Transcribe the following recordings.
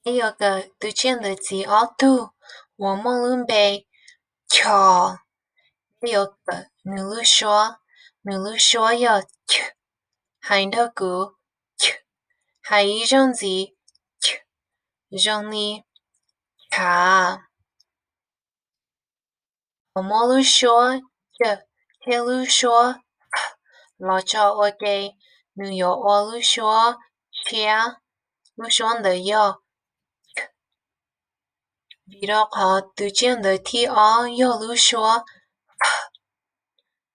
有个读见的字奥度，我梦论背巧，有个努力说要切，还的个切，还一种字切，让你卡，我梦论说切，铁路说老早我给女友我路说切，路上的要。Virar读见的 TR 有路说，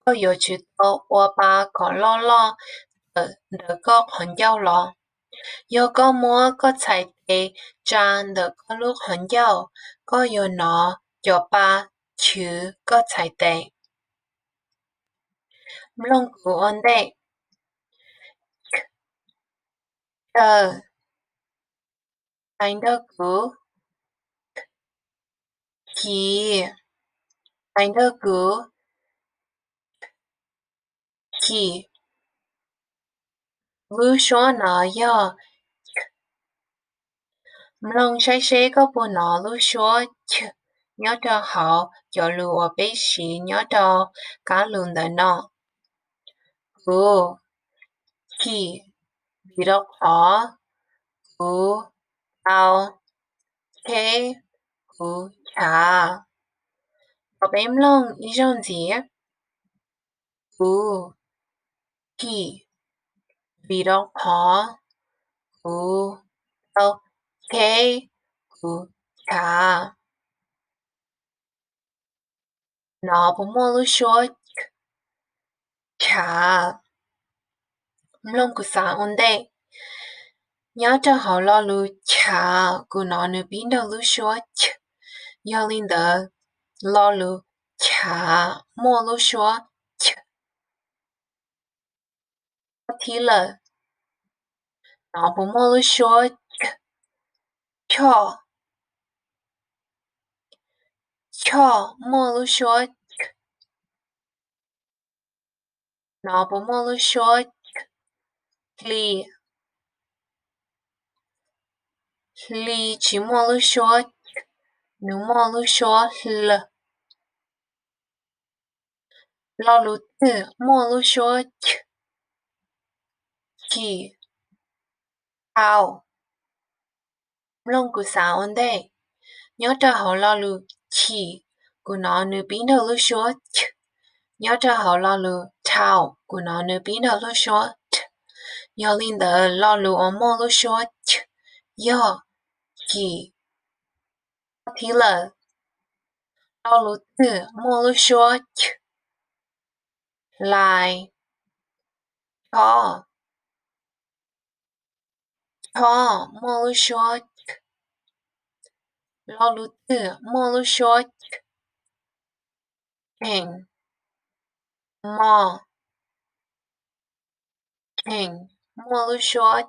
我有知道我把个老老的个朋友了，有个么个菜地站的个路朋友，个有拿有把去个菜地，唔顾安地，睇到顾去，睇到顾去，路说那要。唔ใช้ใช้ก็不拿路说切，鸟的好，有路我背时鸟的加路的呢，古去比较好，古到 K 古茶，我背唔ลง一种字，古去比较好，古到 K 古茶，那不么路说茶。Mlong ku sa onde. Nhớ hậu lo lu cha ku nó nu bin da lu shua ch. Nhớ linh da lo lu cha mo lu shua ch. Thì là nó bu mo lu shua ch. Cho. Cho mo lu shua ch. Nó bu mo lu shua ch. Li. Li chỉ mo lu shua ch. Nu mo lu shua l. Lo lu t mo lu shua ch. Chi. Ao. Mlong ku sa onde. Nhớ hậu lo lu chi. Ku nó nu bin da lu shua ch. Nhớ hậu lo lu chao. Ku nó nu bin da lu shua ch. Nhớ linh da lo lu o mo lu shua ch. Yo. Chi. Thì là lo lu t mo lu shua ch. Lai. Cho. Cho mo lu shua ch. Lo lu t mo lu shua ch. King. Mo. King. Mo lu shua